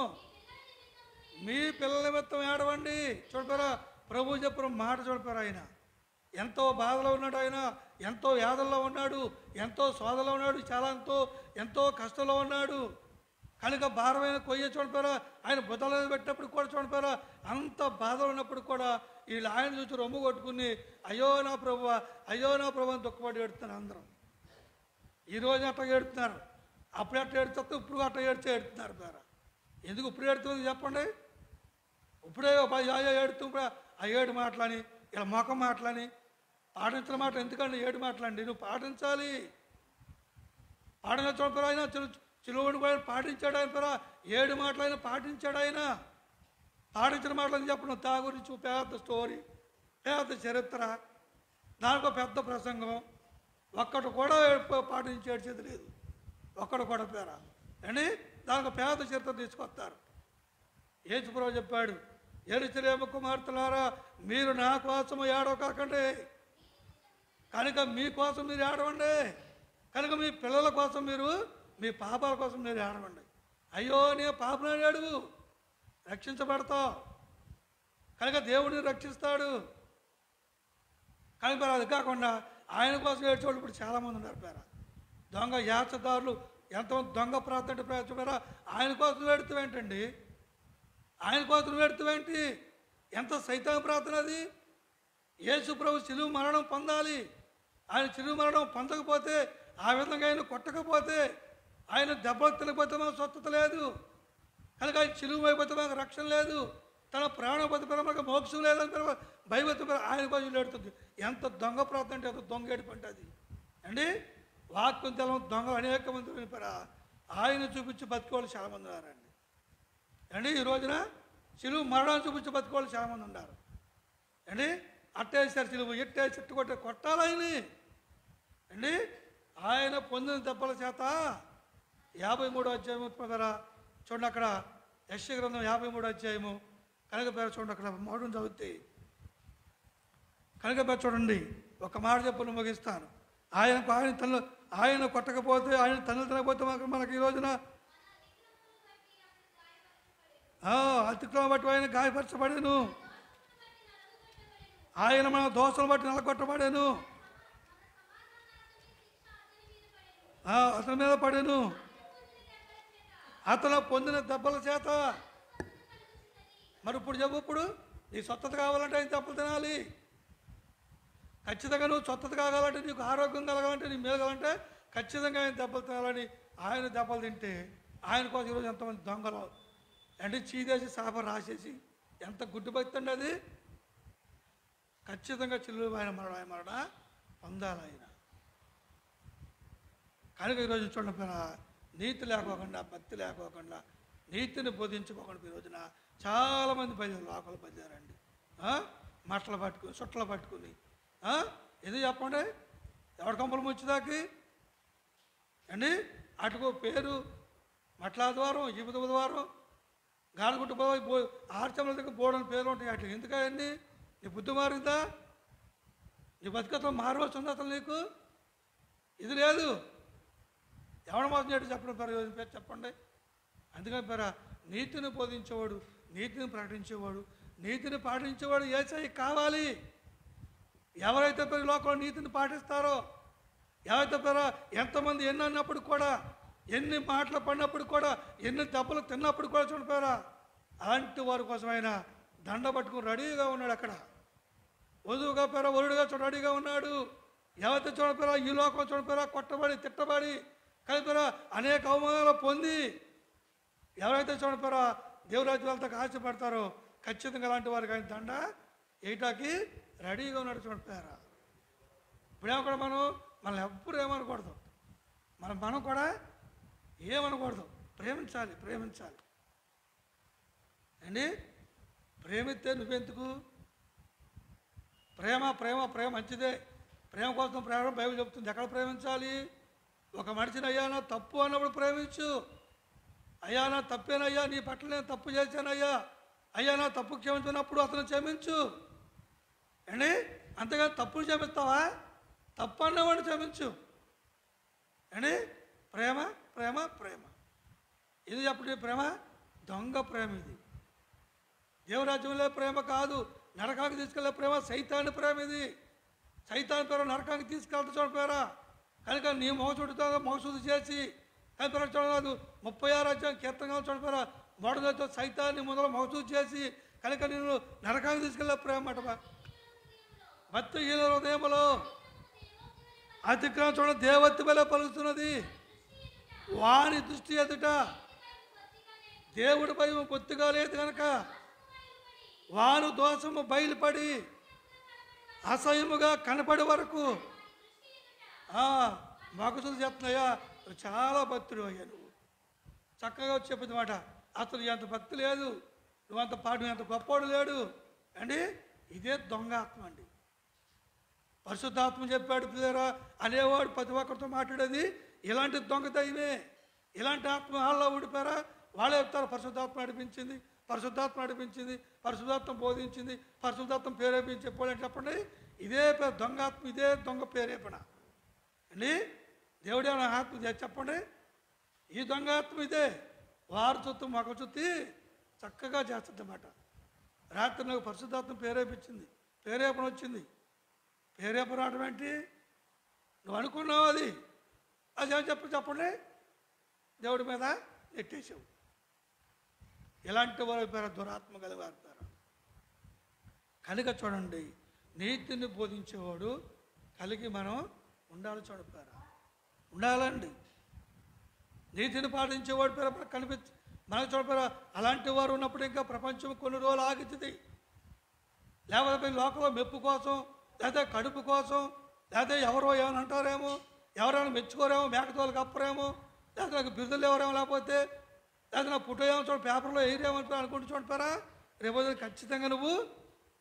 మీ పిల్లల నిమిత్తం ఏడవండి. చూడపారా, ప్రభు చెప్పిన మాట చూడపారా. ఆయన ఎంతో బాధలో ఉన్నాడు, ఆయన ఎంతో వ్యాధుల్లో ఉన్నాడు, ఎంతో శోధలో ఉన్నాడు, చాలా ఎంతో కష్టంలో ఉన్నాడు. కనుక భారమైన కొయ్య చూడపారా, ఆయన బుధలో పెట్టినప్పుడు కూడా చూడపారా, అంత బాధలో ఉన్నప్పుడు కూడా వీళ్ళు ఆయన చూసి రొమ్ము కొట్టుకుని అయ్యో నా ప్రభువా, అయ్యో నా ప్రభు అని దుఃఖపడి ఏడుతున్నారు అందరం. ఈరోజు అట్లా ఏడుతున్నారు, అప్పుడు అట్లా ఏడుస్తే ఇప్పుడు అట్లా ఏడుతున్నారు పేరా. ఎందుకు ఇప్పుడు ఏడుతుంది చెప్పండి? ఇప్పుడే ఏడుతూ ఆ 7 మాటలని ఇలా మొఖం మాటలని పాటించిన మాటలు ఎందుకండి? 7 మాటలండి, నువ్వు పాటించాలి. పాడిన చూడరా, ఆయన చిలువని కూడా పాటించాడు ఆయన పేరా. 7 మాటలు ఆయన పాటించాడు. ఆయన పాటించిన మాటలని చెప్పడం తా గురించి పెద్ద స్టోరీ, పెద్ద చరిత్ర, దానికో పెద్ద ప్రసంగం. ఒక్కటి కూడా పాటించి ఏడ్చేది లేదు, ఒక్కడు కూడా పేరా అని దానికి పేద చరిత్ర తీసుకొస్తారు. యేసు ప్రభువు చెప్పాడు, యెరూషలేము కుమార్తెలారా, మీరు నా కోసం ఏడవకండి, కనుక మీకోసం మీరు ఏడవండి, కనుక మీ పిల్లల కోసం మీరు, మీ పాపాల కోసం మీరు ఏడవండి. అయ్యో నీ పాపను ఏడువు, రక్షించబడతావు, కనుక దేవుడిని రక్షిస్తాడు. కనుక అది కాకుండా ఆయన కోసం ఏడ్చేవాళ్ళు ఇప్పుడు చాలామంది ఉన్నారు పేరా. దొంగ యాచదారులు ఎంతమంది దొంగ ప్రార్థన ప్రయత్నం, ఆయన కోసం ఏడుతావేంటండి? ఆయన కోసం ఏడుతావేంటి? ఎంత సైతాన్ ప్రార్థన అది. యేసు ప్రభు శిలువ మరణం పొందాలి. ఆయన శిలువ మరణం పొందకపోతే, ఆ విధంగా ఆయన కొట్టకపోతే, ఆయన దెబ్బలు తినకపోతే మనకు స్వస్థత లేదు. కనుక ఆయన శిలువ అయిపోతే మనకు రక్షణ లేదు, తన ప్రాణం పోతే మనకు మోక్షం లేదని భయపడి ఆయన కోసం ఏడుతుంది. ఎంత దొంగ ప్రార్థన అంటే, ఎంత దొంగ ఏడుపంటే అది అండి. వాక్యం తెలవని దొంగలు అనేక మంది వినిపారా. ఆయన చూపించి బతికోవాలి చాలామంది ఉన్నారండి అండి. ఈ రోజున శిలువ మరణం చూపించి బతికోవాలి చాలామంది ఉన్నారు అండి. అట్టేసారు శిలువ, ఎట్టే చెట్టు కొట్టాలి ఆయన్ని అండి. ఆయన పొందిన దెబ్బల చేత 53వ అధ్యాయము ద్వారా చూడండి, అక్కడ యెషయా గ్రంథం 53వ అధ్యాయము కనుక పేరు చూడండి, అక్కడ మౌఢం చదివితే కనుక పేరు చూడండి. ఒక మాట చెప్పును ముగిస్తాను. ఆయన కొట్టకపోతే, ఆయన తల్లి తినకపోతే మనకి ఈ రోజున అతిక్రమం బట్టి ఆయన గాయపరచబడేను, ఆయన మన దోషలు బట్టి నెలకొట్టబడేను, అతని మీద పడేను, అతను పొందిన దెబ్బల చేత. మరి ఇప్పుడు చెప్పు, ఇప్పుడు నీ స్వస్థత కావాలంటే ఆయన దెబ్బలు తినాలి. ఖచ్చితంగా నువ్వు స్వస్థత కావాలంటే, నీకు ఆరోగ్యం కలగాలంటే, నీ మీద కావాలంటే ఖచ్చితంగా ఆయన దెబ్బలు తినాలని. ఆయన దెబ్బలు తింటే ఆయన కోసం ఈరోజు ఎంతమంది దొంగలు అంటే చీదేసి శాప రాసేసి ఎంత గుడ్డు భక్తి అండి అది ఖచ్చితంగా చిలువైన మరణ పొందాలి ఆయన. కనుక ఈరోజు చూడండి, నీతి లేకోకుండా, భక్తి లేకోకుండా, నీతిని బోధించుకోకుండా ఈ రోజున చాలామంది బయలు లోకలు బయలుదేరండి. మట్టలు పట్టుకుని, చుట్టలు పట్టుకుని, ఇది చెప్పండి, ఎవరి కంపలు ముచ్చుదాకి అండి. అటుకో పేరు మట్లా ద్వారం, ఈపుద ద్వారం, గాలిగుట్టు పోయి ఆర్చముల దగ్గర బోర్డని పేర్లు ఉంటాయి. అట్లా ఎందుకండి? నీ బుద్ధి మారిందా? నీ బతుకత్వం మారవచ్చు ఉంది అసలు నీకు? ఇది లేదు. ఎవడ మోసం చేయడం చెప్పడం పేరు చెప్పండి. అందుకని నీతిని బోధించేవాడు, నీతిని ప్రకటించేవాడు, నీతిని పాటించేవాడు యేసయ్య కావాలి. ఎవరైతే లోకంలో నీతిని పాటిస్తారో, ఎవరైతే ఎంతమంది ఎన్ని అన్నప్పుడు కూడా, ఎన్ని మాటలు పడినప్పుడు కూడా, ఎన్ని దెబ్బలు తిన్నప్పుడు కూడా చూడిపోయారా, అలాంటి వారి కోసం ఆయన దండ పట్టుకుని రెడీగా ఉన్నాడు. అక్కడ వధువుగా వరుడుగా రెడీగా ఉన్నాడు. ఎవరైతే చూడపోయారా, ఈ లోకం చూడపోయారా, కొట్టబడి తిట్టబడి కలిపారా, అనేక అవమానాలు పొంది ఎవరైతే చూడపోయారా దేవురాజ్యం వెళ్తాక ఆశపడతారో, ఖచ్చితంగా అలాంటి వారికి ఆయన దండ ఏటాకి రెడీగా ఉన్నాడు. చూడపోయారా, ఇప్పుడేమో కూడా మనల్ని ఎవ్వరు ఏమనకూడదు, మనం కూడా ఏమనకూడదు. ప్రేమించాలి అండి. ప్రేమిస్తే నువ్వెందుకు? ప్రేమ మంచిదే. ప్రేమ కోసం ప్రేమ బైబిల్ చెప్తుంది. ఎక్కడ ప్రేమించాలి? ఒక మనిషిని అయ్యా నా తప్పు అన్నప్పుడు ప్రేమించు. అయ్యా నా తప్పేనయ్యా, నీ పట్ల నేను తప్పు చేశానయ్యా, అయ్యా నా తప్పు క్షమించినప్పుడు అతను క్షమించు అండి. అంతేగాని తప్పులు క్షమిస్తావా? తప్పు అన్నవాడిని క్షమించు అండి. ప్రేమ ఇది చెప్పండి. ప్రేమ దొంగ ప్రేమ. ఇది దేవరాజ్యంలో ప్రేమ కాదు, నరకానికి తీసుకెళ్లే ప్రేమ సైతాన్ని ప్రేమ. ఇది సైతాన్ని ప్రేమ నరకానికి తీసుకెళ్తా చూడపోయారా. కనుక నీ మోసూడితో మోసూది చేసి కనుక చూడలేదు. 36 అధ్యాయం కీర్తనగా చూడపోయారా, మొదటితో సైతాన్ని మొదలు మోసూది చేసి కనుక నేను నరకానికి తీసుకెళ్లే ప్రేమ అట. భక్తిహీన హృదయములో అతిక్రమం చూడ దేవత్తి వలె పలుకుతున్నది. వాని దృష్టి ఎదుట దేవుడి భయం బొత్తిగా లేదు కనుక వారు దోషము బయలుపడి అసహ్యముగా కనపడే వరకు మగసులు చెప్తున్నాయా, చాలా భక్తుడు అయ్యా, నువ్వు చక్కగా చెప్పింది మాట. అతను ఎంత భక్తి లేదు, నువ్వంత పాడు ఎంత గొప్పవాడు లేడు అండి. ఇదే దొంగ ఆత్మ అండి. పరిశుద్ధాత్మ చెప్పాడు పిల్లరా అనేవాడు ప్రతి ఒక్కరితో మాట్లాడేది ఇలాంటి దొంగ దైవే. ఇలాంటి ఆత్మ వాళ్ళ ఊడిపోయారా, వాళ్ళే చెప్తారు పరిశుద్ధాత్మ నడిపించింది, పరిశుద్ధాత్మ బోధించింది, పరిశుద్ధాత్మ ప్రేరేపించి చెప్పాలని చెప్పండి. ఇదే దొంగ ఆత్మ, ఇదే దొంగ ప్రేరేపణ అండి. దేవుడే ఆత్మ చెప్పండి. ఈ దొంగ ఆత్మ ఇదే వారు చుట్టూ మగ చుట్టి చక్కగా చేస్తుంది అన్నమాట. రాత్రి నాకు పరిశుద్ధాత్మ ప్రేరేపించింది, ప్రేరేపణ వచ్చింది. ప్రేరేపణ రావడం ఏంటి? నువ్వు అనుకున్నావు అది ఏం చెప్పండి, దేవుడి మీద నెట్టేసావు. ఇలాంటి వారు పేరు దురాత్మ కలిగారు. కనుక చూడండి, నీతిని బోధించేవాడు కలిగి మనం ఉండాలి. చూడపారా, ఉండాలండి. నీతిని పాటించేవాడు పేరు కనిపించి మనకు చూడపారా. అలాంటి వారు ఉన్నప్పుడు ఇంకా ప్రపంచం కొన్ని రోజులు ఆగుతుంది. లేకపోతే లోకంలో మెప్పు కోసం, లేదా కడుపు కోసం, లేదా ఎవరో ఏమైనా అంటారేమో, ఎవరైనా మెచ్చుకోరేమో, మేకతోలు కప్పరేమో, లేదా నాకు బిరుదులు ఎవరేమో, లేకపోతే లేదా నా పుట్ట ఏమో చూడ పేపర్లో ఎయిరేమంటారు అనుకుంటూ చూడపారా. రేపు ఖచ్చితంగా నువ్వు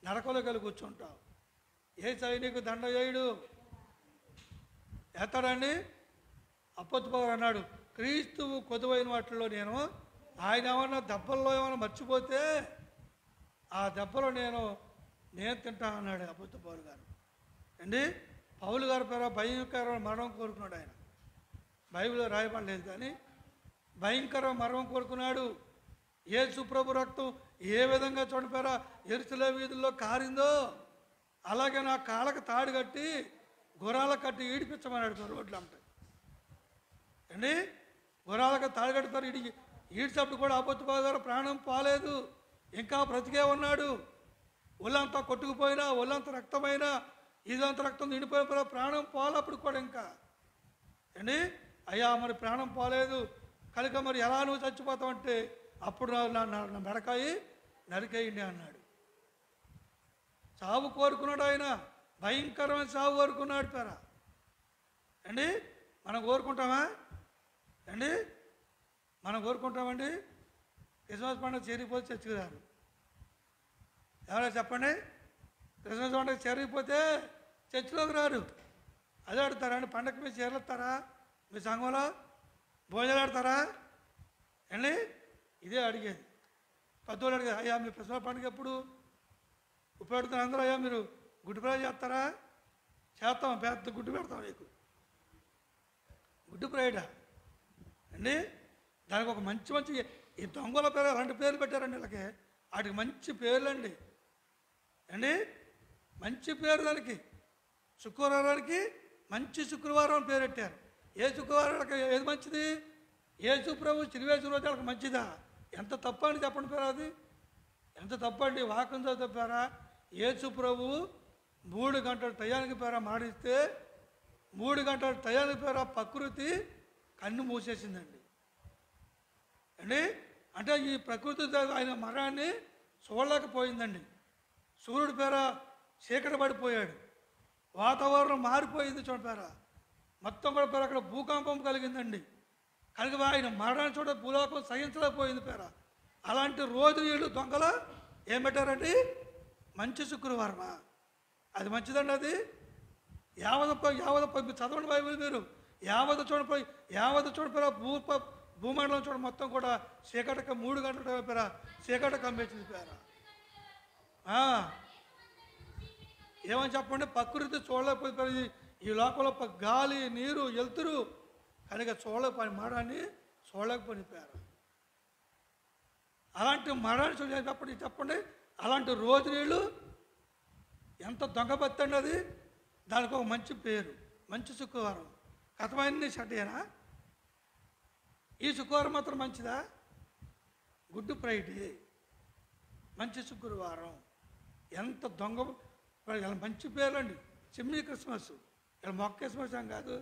నరకంలో కలిగి కూర్చుంటావు. ఏ సైనికు దండ వేయుడు ఎత్తాడండి. అప్పత్తుపౌరు అన్నాడు, క్రీస్తువు కొదువైన వాటిల్లో నేను ఆయన ఏమన్నా దెబ్బల్లో ఏమైనా మర్చిపోతే ఆ దెబ్బలో నేను తింటా అన్నాడు అప్పత్తుపౌరు గారు అండి. పౌలు గారి పేరు భయంకరమైన మరణం కోరుకున్నాడు. ఆయన బైబిల్లో రాయబడలేదు కానీ భయంకర మరణం కోరుకున్నాడు. యేసు ప్రభు రక్తం ఏ విధంగా చూడపారా యెరూషలేము వీధుల్లో కారిందో అలాగే నా కాళ్ళకు తాడు కట్టి గుర్రాల కట్టి ఈడిపించమన్నాడు. రోడ్లు అంటాయి అండి. గుర్రాలకు తాడు కట్టుతారు, ఈడ్చేప్పుడు కూడా అబద్ధ ప్రాణం పోలేదు, ఇంకా బ్రతికే ఉన్నాడు. ఒళ్ళంతా కొట్టుకుపోయినా, ఒళ్ళంతా రక్తమైనా, ఇదంతా రక్తం నిండిపోయిన ప్రాణం పోలప్పుడు కూడా ఇంకా అండి. అయ్యా మరి ప్రాణం పోలేదు కనుక మరి ఎలా నువ్వు చచ్చిపోతావు అంటే అప్పుడు నా మెడకాయి నరికేయండి అన్నాడు. సావు కోరుకున్నాడు ఆయన, భయంకరమైన సావు కోరుకున్నాడు పేరా అండి. మనం కోరుకుంటామా అండి? మనం కోరుకుంటామండి? క్రిస్మస్ పండుగ చేరిపోతే చచ్చిపోయారు. ఎవరైనా చెప్పండి, క్రిస్మస్ పండుగ చేరిపోతే చర్చిలోకి రారు. అదే ఆడతారా అండి? పండగ మీద చేరలుతారా? మీ సంఘంలో భోజనాలు ఆడతారా అండి? ఇదే అడిగేది. పెద్దోళ్ళు అడిగేది, అయ్యా మీ క్రిస్మస్ పండుగ ఎప్పుడు ఉపయోగపడుతున్నారు అందరూ? అయ్యా మీరు గుడ్డు ఫ్రై చేస్తారా? చేస్తాం, పెద్ద గుడ్డు పెడతాం నీకు. గుడ్డు ఫ్రైడా అండి? దానికి ఒక మంచి మంచి ఈ దొంగల పేరు అలాంటి పేర్లు పెట్టారండి వీళ్ళకి. వాటికి మంచి పేర్లు అండి మంచి పేరు దానికి. శుక్రవారానికి మంచి శుక్రవారం అని పేరు పెట్టారు. ఏ శుక్రవారానికి ఏది మంచిది? యేసు ప్రభు చిరువేసు రోజు వాళ్ళకి మంచిదా? ఎంత తప్పు అని చెప్పండి పేరు, అది ఎంత తప్పండి. వాక్యంతో చెప్పారా? యేసు ప్రభు 3 గంటల టయానికి పేర మాడిస్తే 3 గంటల టయానికి పేర ప్రకృతి కన్ను మూసేసిందండి అంటే ఈ ప్రకృతి ఆయన మరణాన్ని చూడలేకపోయిందండి. సూర్యుడి పేర చీకటి పడిపోయాడు, వాతావరణం మారిపోయింది. చూడపేర మొత్తం కూడా పేర అక్కడ భూకంపం కలిగిందండి. కనుక ఆయన మరణాన్ని చూడ భూలోకం సహించలేకపోయింది పేర. అలాంటి రోజు వీళ్ళు దొంగల ఏం పెట్టారండి? మంచి శుక్రవారమా? అది మంచిదండి. అది యావద చదవండి బైబిల్ మీరు. యావద చూడపోయి భూమండలం చూడ మొత్తం కూడా చీకటక 3 గంటల పేర చీకట కమ్మేసింది పేర. ఏమని చెప్పండి? ప్రకృతి చూడలేకపోయి ఈ లోపల గాలి నీరు వెళ్తురు కనుక చూడలేకపోయి మరణాన్ని చూడలేకపోయిపోయారు. అలాంటి మరణాన్ని చెప్పండి. అలాంటి రోజు నీళ్ళు ఎంత దొంగబత్తండి అది. దానికి ఒక మంచి పేరు, మంచి శుక్రవారం. కథమైంది షడ్డేనా? ఈ శుక్రవారం మాత్రం మంచిదా? గుడ్ ఫ్రైడే, మంచి శుక్రవారం. ఎంత దొంగ మంచి పేర్లు అండి. చిమ్మి క్రిస్మస్, ఇలా మొక్క క్రిస్మస్ ఏం కాదు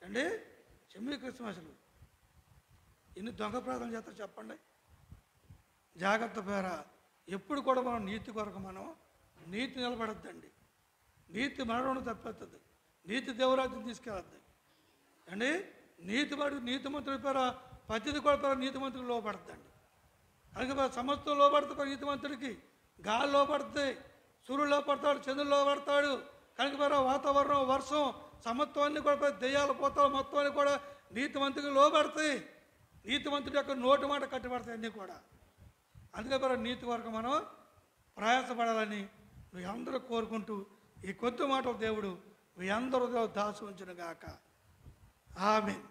అండి, చిమ్మి క్రిస్మస్లు. ఎన్ని దొంగ ప్రార్థన చేస్తారు చెప్పండి. జాగ్రత్త పేర. ఎప్పుడు కూడా మనం నీతి కొరకు మనం నీతి నిలబడద్దండి. నీతి మరణం తప్పేస్తుంది, నీతి దేవరాజ్యం తీసుకెళ్ళద్దు అండి. నీతిమంతుడి పేర ప్రతిది కూడా పేర నీతిమంతుడికి లోపడుతుందండి. అందుకే సమస్తం లోపడుతుంది నీతిమంతుడికి. గాలి లోపడుతుంది, సూర్యుడు లోపడతాడు, చంద్రుడు లోపడతాడు. కనుక పేర వాతావరణం, వర్షం, సమత్వాన్ని కూడా దెయ్యాలు పోతాలు మొత్తాన్ని కూడా నీతిమంతుడికి లోపడతాయి. నీతిమంతుడి యొక్క నోటి మాట కట్టుబడతాయి అన్నీ కూడా. అందుకే పేర నీతి వరకు మనం ప్రయాసపడాలని మీ అందరూ కోరుకుంటూ ఈ కొద్ది మాటలు దేవుడు మీ అందరూ దాచి ఉంచును గాక. ఆమేన్.